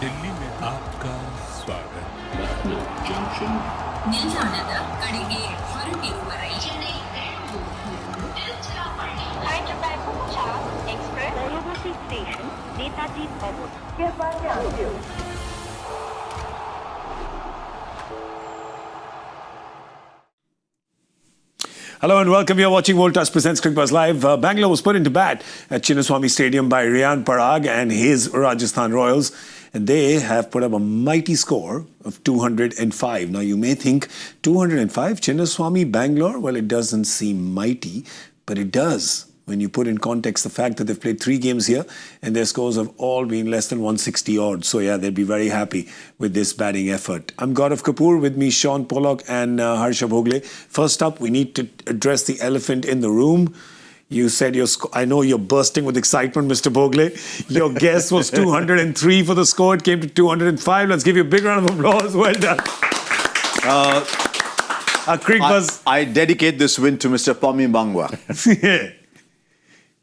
दिल्ली में आपका स्वागत. Lucknow Junction. ನಿಲ್ದಾಣದ ಕಡೆಗೆ ಹೊರಟಿರುವರೆ Chennai Hyderabad Express, Varanasi Station, Netaji Bhavan. Hello and welcome. You're watching Voltas presents Cricbuzz Live. Bangalore was put into bat at Chinnaswamy Stadium by Riyan, Parag and his Rajasthan Royals. And they have put up a mighty score of 205. Now you may think 205, Chinnaswamy, Bangalore? Well, it doesn't seem mighty, but it does when you put in context the fact that they've played 3 games here and their scores have all been less than 160 odd. So yeah, they'd be very happy with this batting effort. I'm Gaurav Kapur, with me Shaun, Pollock and Harsha Bhogle. First up, we need to address the elephant in the room. You said I know you're bursting with excitement, Mr. Bhogle. Your guess was 203 for the score. It came to 205. Let's give you a big round of applause. Well done. Cricbuzz. I dedicate this win to Mr. Pommy Bangwa. Yeah.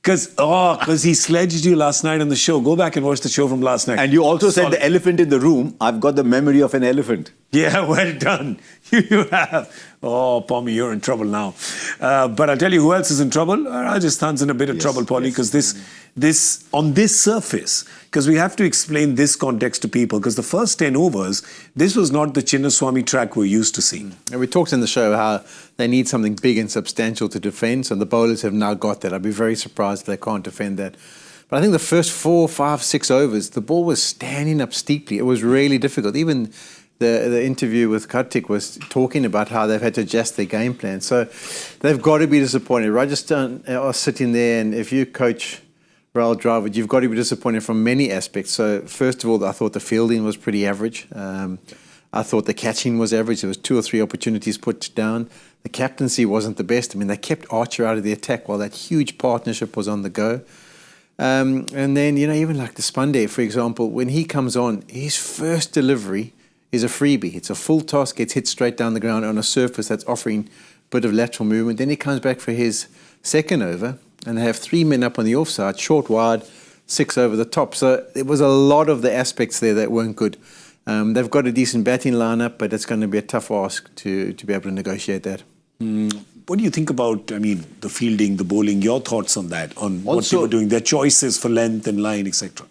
Because he sledged you last night on the show. Go back and watch the show from last night. And you also said the elephant in the room. I've got the memory of an elephant. Yeah, well done. You have. Oh, Pommy, you're in trouble now. But I'll tell you who else is in trouble. Rajasthan's in a bit of trouble, Polly, because this on this surface, because we have to explain this context to people, because the first 10 overs, this was not the Chinnaswamy track we're used to seeing. And we talked in the show how they need something big and substantial to defend, so the bowlers have now got that. I'd be very surprised if they can't defend that. But I think the first 4, 5, 6 overs, the ball was standing up steeply. It was really difficult. Even the interview with Kartik was talking about how they've had to adjust their game plan. So they've got to be disappointed. Rajasthan are sitting there, and if you coach Rahul Dravid, you've got to be disappointed from many aspects. So first of all, I thought the fielding was pretty average. I thought the catching was average. There was 2 or 3 opportunities put down. The captaincy wasn't the best. I mean, they kept Archer out of the attack while that huge partnership was on the go. And then, even like the Deshpande, for example, when he comes on, his first delivery is a freebie. It's a full toss, gets hit straight down the ground on a surface that's offering a bit of lateral movement. Then he comes back for his second over, and they have 3 men up on the offside, short wide, 6 over the top. So there was a lot of the aspects there that weren't good. They've got a decent batting lineup, but it's going to be a tough ask to be able to negotiate that. What do you think about, the fielding, the bowling, your thoughts on that, on what they were doing, their choices for length and line, etc.?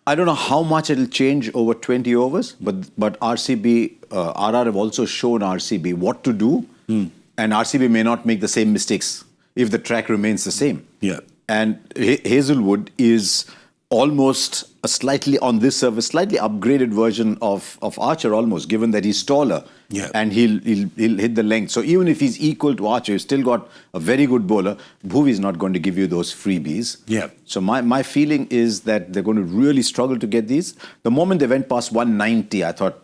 I don't know how much it'll change over 20 overs, but RCB, RR have also shown RCB what to do, and RCB may not make the same mistakes if the track remains the same. Yeah. And Hazelwood is almost a slightly, on this surface, slightly upgraded version of Archer almost, given that he's taller. Yeah. And he'll hit the length. So even if he's equal to Archer, he's still got a very good bowler. Bhuvi's not going to give you those freebies. Yeah. So my feeling is that they're going to really struggle to get these. The moment they went past 190, I thought,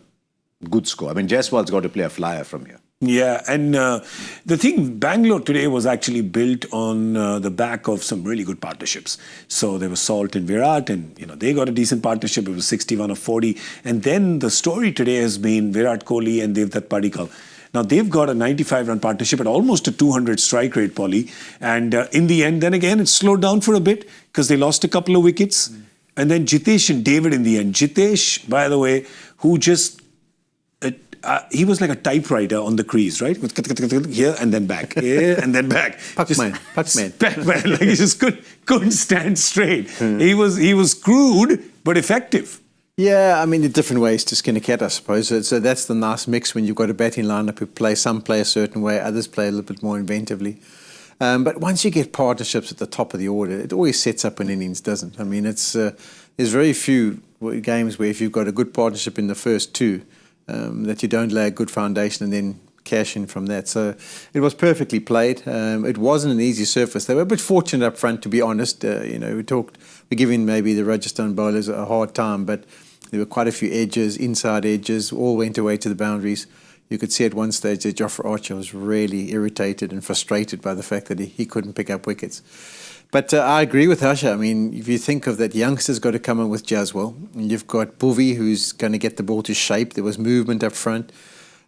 good score. I mean, Jaiswal's got to play a flyer from here. Yeah, and the thing, Bangalore today was actually built on the back of some really good partnerships. So there was Salt and Virat, and they got a decent partnership. It was 61 of 40. And then the story today has been Virat Kohli and Devdutt Padikkal. Now they've got a 95-run partnership at almost a 200 strike rate, Polly. And in the end, then again, it slowed down for a bit because they lost a couple of wickets. And then Jitesh and David in the end. Jitesh, by the way, who just... he was like a typewriter on the crease, right? With here and then back, here and then back. Pac-Man. Pac-Man. Like he just couldn't stand straight. He was crude but effective. Yeah, I mean, the different ways to skin a cat, I suppose. So that's the nice mix when you've got a batting lineup who some play a certain way, others play a little bit more inventively. But once you get partnerships at the top of the order, it always sets up an innings, doesn't it? I mean, there's very few games where if you've got a good partnership in the first 2, that you don't lay a good foundation and then cash in from that. So it was perfectly played. It wasn't an easy surface. They were a bit fortunate up front, to be honest. We're giving maybe the Rajasthan bowlers a hard time, but there were quite a few edges, inside edges, all went away to the boundaries. You could see at one stage that Jofra Archer was really irritated and frustrated by the fact that he couldn't pick up wickets. But I agree with Harsha. I mean, if you think of that, youngster's got to come in with Jaswal. And you've got Bhuvi, who's going to get the ball to shape. There was movement up front.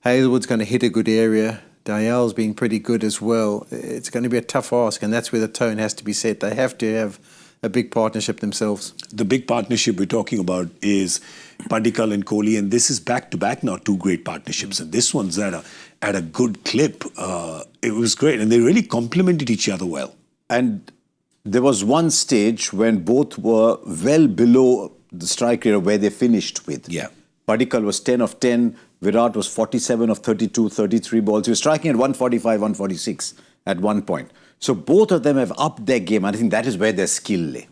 Hazelwood's going to hit a good area. Dayal's been pretty good as well. It's going to be a tough ask, and that's where the tone has to be set. They have to have a big partnership themselves. The big partnership we're talking about is Padikkal and Kohli, and this is back-to-back now, two great partnerships. And this one's at a good clip. It was great, and they really complemented each other well. And there was one stage when both were well below the strike rate of where they finished with. Yeah. Padikkal was 10 of 10. Virat was 47 of 32, 33 balls. He was striking at 145, 146 at one point. So both of them have upped their game. I think that is where their skill lay.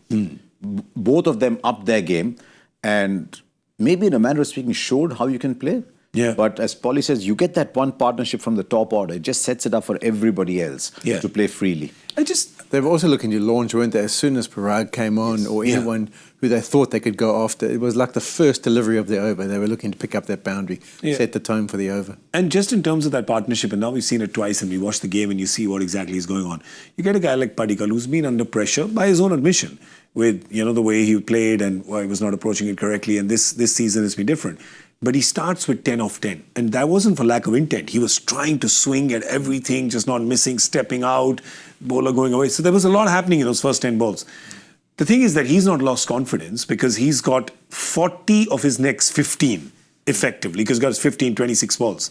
Both of them upped their game and maybe in a manner of speaking showed how you can play. Yeah. But as Polly says, you get that one partnership from the top order. It just sets it up for everybody else to play freely. They were also looking to launch, weren't they? As soon as Parag came on, or anyone who they thought they could go after, it was like the first delivery of the over. They were looking to pick up that boundary, set the tone for the over. And just in terms of that partnership, and now we've seen it twice, and we watch the game and you see what exactly is going on. You get a guy like Padikkal who's been under pressure by his own admission with the way he played and why he was not approaching it correctly. And this season has been different. But he starts with 10 of 10. And that wasn't for lack of intent. He was trying to swing at everything, just not missing, stepping out, bowler going away. So there was a lot happening in those first 10 balls. The thing is that he's not lost confidence because he's got 40 of his next 15 effectively, because he's got his 15, 26 balls.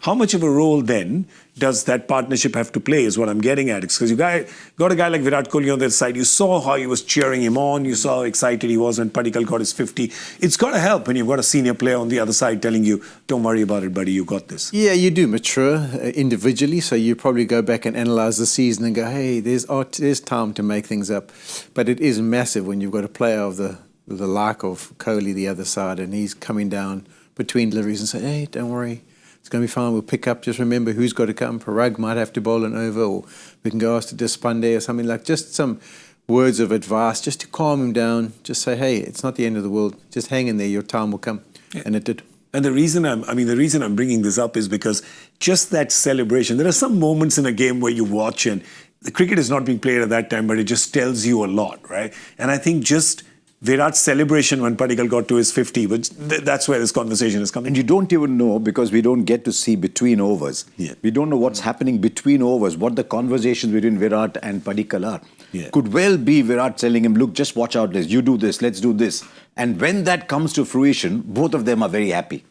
How much of a role then does that partnership have to play is what I'm getting at. Because you got a guy like Virat Kohli on the side. You saw how he was cheering him on. You saw how excited he was when Padikkal got his 50. It's got to help when you've got a senior player on the other side telling you, don't worry about it, buddy, you got this. Yeah, you do mature individually, so you probably go back and analyse the season and go, hey, there's time to make things up. But it is massive when you've got a player of the like of Kohli the other side and he's coming down between deliveries and say, hey, don't worry, it's going to be fine, we'll pick up, just remember who's got to come. Parag might have to bowl an over, or we can go ask to Despande or something, like just some words of advice just to calm him down, just say, hey, it's not the end of the world, just hang in there, your time will come. And it did. And the reason I'm bringing this up is because just that celebration, there are some moments in a game where you watch and the cricket is not being played at that time, but it just tells you a lot, right? And I think just Virat's celebration when Padikkal got to his 50, but that's where this conversation is coming. And you don't even know, because we don't get to see between overs. Yeah. We don't know what's happening between overs, what the conversations between Virat and Padikkal are. Yeah. Could well be Virat telling him, look, just watch out, you do this, let's do this. And when that comes to fruition, both of them are very happy.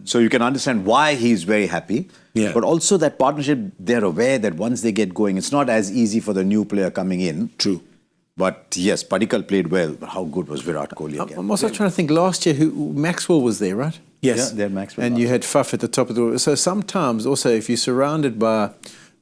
So you can understand why he's very happy. Yeah. But also that partnership, they're aware that once they get going, it's not as easy for the new player coming in. True. But yes, Padikkal played well. But how good was Virat Kohli again? I'm also trying to think, last year, Maxwell was there, right? Yes. Yeah, they're Maxwell. And you had Fuff at the top of the order. So sometimes also if you're surrounded by,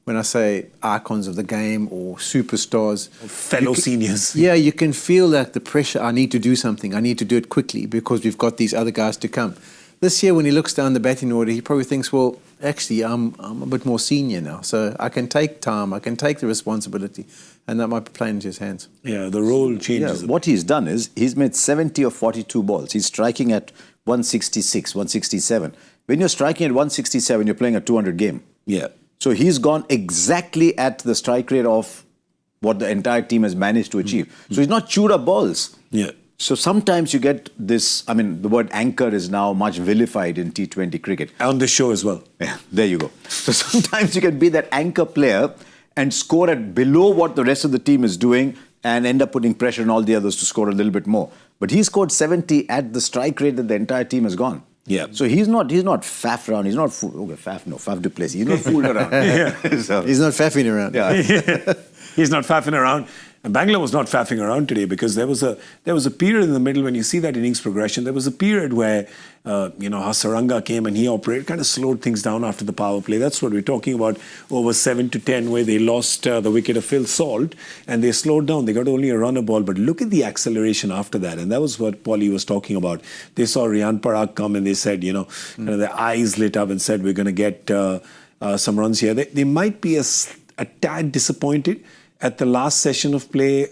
when I say icons of the game or superstars. Fellow seniors. Yeah, you can feel like the pressure, I need to do something, I need to do it quickly because we've got these other guys to come. This year when he looks down the batting order, he probably thinks, well, actually, I'm a bit more senior now, so I can take time, I can take the responsibility, and that might be playing into his hands. Yeah, the role changes. What he's done is, he's made 70 of 42 balls. He's striking at 166, 167. When you're striking at 167, you're playing a 200 game. Yeah. So he's gone exactly at the strike rate of what the entire team has managed to achieve. So he's not chewed up balls. Yeah. So sometimes you get this, the word anchor is now much vilified in T20 cricket. On the show as well. Yeah, there you go. So sometimes you can be that anchor player and score at below what the rest of the team is doing and end up putting pressure on all the others to score a little bit more. But he scored 70 at the strike rate that the entire team has gone. Yeah. So he's not faff around. He's not Faf du Plessis. He's not fooled around. So, He's not faffing around. yeah. He's not faffing around. And Bangalore was not faffing around today because there was a period in the middle when you see that innings progression. There was a period where Harsha came and he operated, kind of slowed things down after the power play. That's what we're talking about. Over 7 to 10, where they lost the wicket of Phil Salt and they slowed down. They got only a runner ball, but look at the acceleration after that. And that was what Polly was talking about. They saw Riyan Parag come and they said, their eyes lit up and said, we're going to get some runs here. They might be a tad disappointed at the last session of play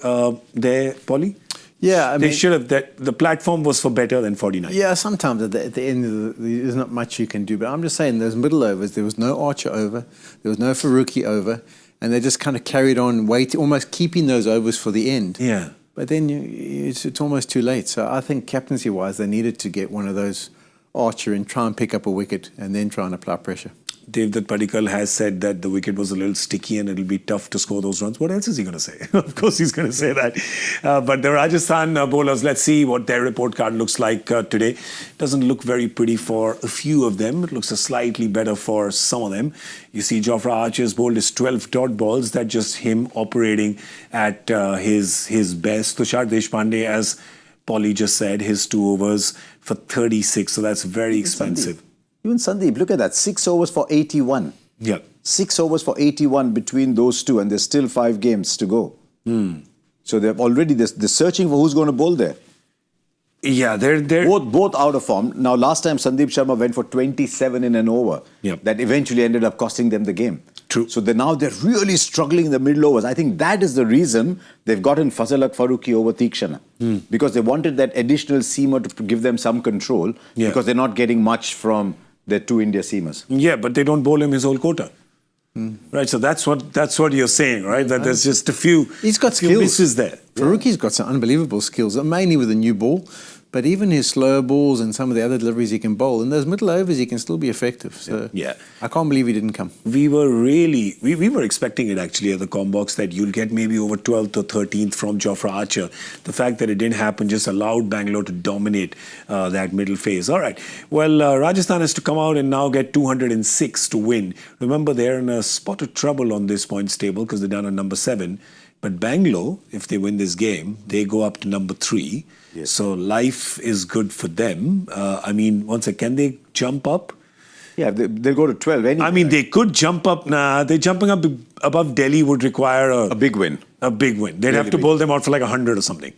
there, Polly? Yeah, they should have. The platform was for better than 49. Yeah, sometimes at the end, there's not much you can do. But I'm just saying, those middle overs, there was no Archer over, there was no Faruqi over, and they just kind of carried on, waiting, almost keeping those overs for the end. Yeah. But then it's almost too late. So I think captaincy-wise, they needed to get one of those Archer and try and pick up a wicket and then try and apply pressure. Devdutt Padikkal has said that the wicket was a little sticky and it'll be tough to score those runs. What else is he going to say? Of course he's going to say that. But the Rajasthan bowlers, let's see what their report card looks like today. Doesn't look very pretty for a few of them. It looks slightly better for some of them. You see Jofra Archer's bowled his 12 dot balls. That's just him operating at his best. Tushar Deshpande, as Polly just said, his 2 overs for 36. So that's very expensive. Even Sandeep, look at that. 6 overs for 81. Yeah. 6 overs for 81 between those two, and there's still 5 games to go. So they're already they're searching for who's going to bowl there. Yeah, they're both out of form. Now, last time Sandeep Sharma went for 27 in an over. Yep. That eventually ended up costing them the game. True. So now they're really struggling in the middle overs. I think that is the reason they've gotten Fazalak Farooqi over Tikshana. Because they wanted that additional seamer to give them some control. Yeah. Because they're not getting much from their 2 India seamers. Yeah, but they don't bowl him his whole quota. Right, so that's what you're saying, right? That there's just a few. He's got few skills. misses there. Farooqi's got some unbelievable skills, mainly with a new ball. But even his slower balls and some of the other deliveries he can bowl, in those middle overs he can still be effective. So Yeah. I can't believe he didn't come. We were really, we were expecting it actually at the Combox that you'll get maybe over 12th or 13th from Jofra Archer. The fact that it didn't happen just allowed Bangalore to dominate that middle phase. All right. Well, Rajasthan has to come out and now get 206 to win. Remember, they're in a spot of trouble on this points table because they're down at number 7. But Bangalore, if they win this game, they go up to number 3. Yes. So life is good for them. I mean, once again, can they jump up? Yeah, they'll go to 12 anyway. I mean, they could jump up. They're jumping up above Delhi would require a big win. A big win. They'd have to bowl them out for like 100 or something.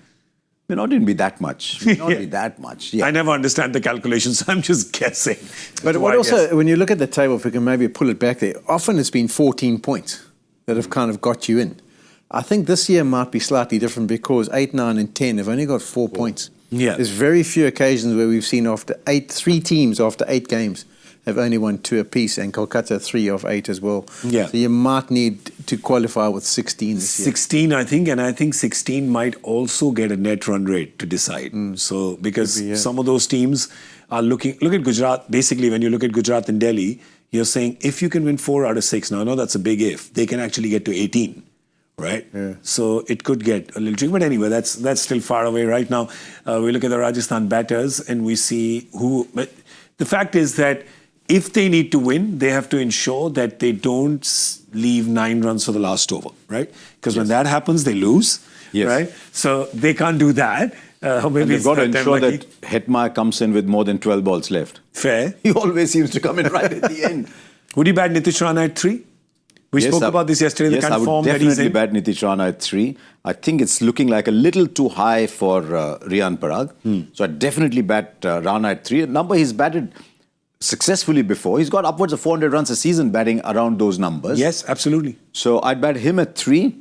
May not even be that much. May not be that much. Yeah. I never understand the calculations. I'm just guessing. But what also, when you look at the table, if we can maybe pull it back there, often it's been 14 points that have kind of got you in. I think this year might be slightly different because 8, 9 and 10 have only got 4 points. Yeah. There's very few occasions where we've seen 3 teams after 8 games have only won 2 apiece, and Kolkata 3 of 8 as well. Yeah. So you might need to qualify with 16 this year. 16, I think, and I think 16 might also get a net run rate to decide. So because some of those teams are look at Gujarat. Basically, when you look at Gujarat and Delhi, you're saying if you can win 4 out of 6, now I know that's a big if, they can actually get to 18. Right? Yeah. So it could get a little tricky. But anyway, that's still far away right now. We look at the Rajasthan batters and we see who... But the fact is that if they need to win, they have to ensure that they don't leave 9 runs for the last over, right? Because when that happens, they lose, right? So they can't do that. Maybe and they've got to ensure that Hetmyer comes in with more than 12 balls left. Fair. He always seems to come in right at the end. Would you bat Nitish Rana at 3? We spoke about this yesterday, the kind of form that he's in. Yes, I would definitely bat Nitish Rana at 3. I think it's looking like a little too high for Riyan Parag. So I'd definitely bat Rana at 3. A number he's batted successfully before. He's got upwards of 400 runs a season batting around those numbers. Yes, absolutely. So I'd bat him at 3,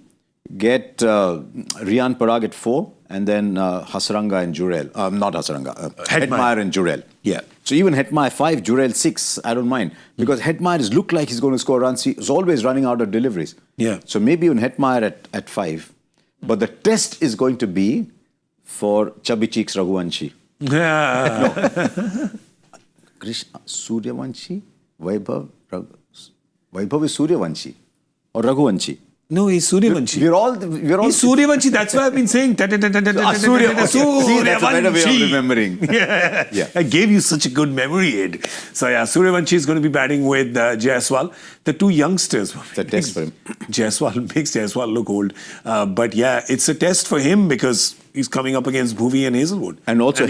get Riyan Parag at 4, and then Hasaranga and Jurel. Not Hasaranga, Hetmyer and Jurel. Yeah. So even Hetmyer 5, Jurel 6, I don't mind. Because Hetmyer has looked like he's going to score runs. He's always running out of deliveries. Yeah. So maybe even Hetmyer at 5. But the test is going to be for Chubby Cheeks Raghuvanshi. Yeah. Suryavanshi? Vaibhav is Suryavanshi or Raghuvanshi? No, he's Suryavanshi. We're all. He's Suryavanshi. That's why I've been saying. Suryavanshi. See, that's a better way of remembering. Yeah. I gave you such a good memory aid. So yeah, Suryavanshi is going to be batting with Jaiswal. The 2 youngsters. It's a test for him. Jaiswal makes Jaiswal look old. But yeah, it's a test for him because he's coming up against Bhuvi and Hazelwood. And also,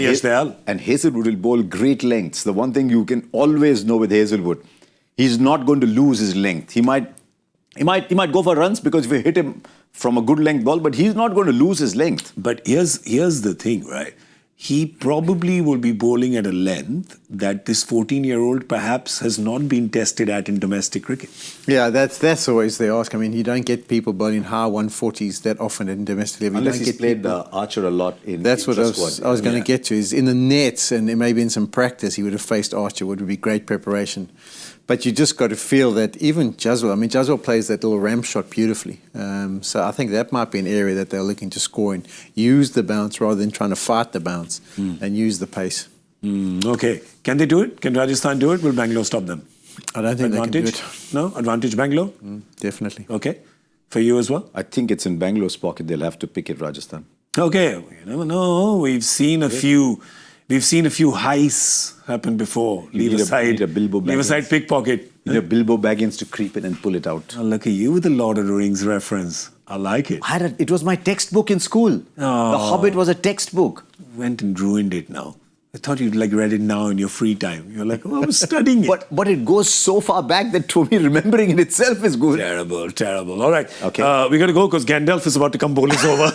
and Hazelwood will bowl great lengths. The one thing you can always know with Hazelwood, he's not going to lose his length. He might go for runs because if you hit him from a good length ball, but he's not going to lose his length. But here's the thing, right? He probably will be bowling at a length that this 14-year-old perhaps has not been tested at in domestic cricket. Yeah, that's always the ask. I mean, you don't get people bowling high 140s that often in domestic level. Unless he's played Archer a lot in That's what I was going to get to. Is in the nets and maybe in some practice he would have faced Archer, which would be great preparation. But you just got to feel that even Jaswal plays that little ramp shot beautifully. So I think that might be an area that they're looking to score and use the bounce rather than trying to fight the bounce and use the pace. Okay. Can they do it? Can Rajasthan do it? Will Bangalore stop them? I don't think they can do Advantage? it. No? Advantage Bangalore? Definitely. Okay. For you as well? I think it's in Bangalore's pocket. They'll have to pick it, Rajasthan. Okay. You never know. We've seen a few heists happen before. Leave aside pickpocket. You need a Bilbo Baggins to creep in and pull it out. Oh, look at you with the Lord of the Rings reference. I like it. It was my textbook in school. Oh. The Hobbit was a textbook. Went and ruined it now. I thought you'd like read it now in your free time. You're like, oh, I was studying it. But it goes so far back that to me remembering it itself is good. Terrible. All right. Okay. We got to go because Gandalf is about to come bowl us over.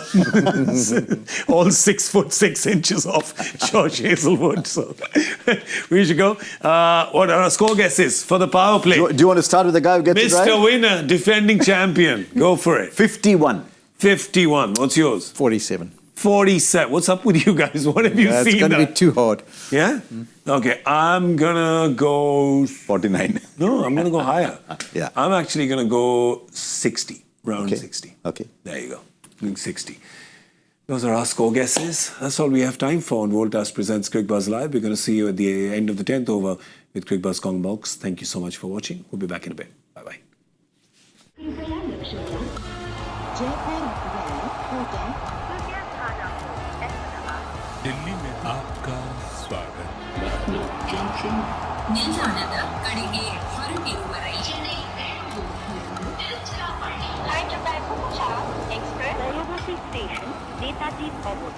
All 6'6" off Josh Hazelwood. So we should go. What are our score guesses for the power play? Do you want to start with the guy who gets it right? Mr. Winner, defending champion. Go for it. 51. 51. What's yours? 47. 47. What's up with you guys? What have you It's seen? going to be too hard. Yeah? Okay, I'm gonna go... 49. No, I'm gonna go higher. Yeah. I'm actually gonna go 60. Round 60. Okay. There you go. Doing 60. Those are our score guesses. That's all we have time for on Voltas Presents Cricbuzz Live. We're gonna see you at the end of the 10th over with Cricbuzz Kong Box. Thank you so much for watching. We'll be back in a bit. Bye-bye. Delhi में आपका स्वागत Lucknow Junction, ನಿಲ್ದಾಣದ ಕಡೆಗೆ ಹೊರಟಿರುವವರೇ Chennai Flight to Bengaluru Express, Railway Station, Netaji Bhogle.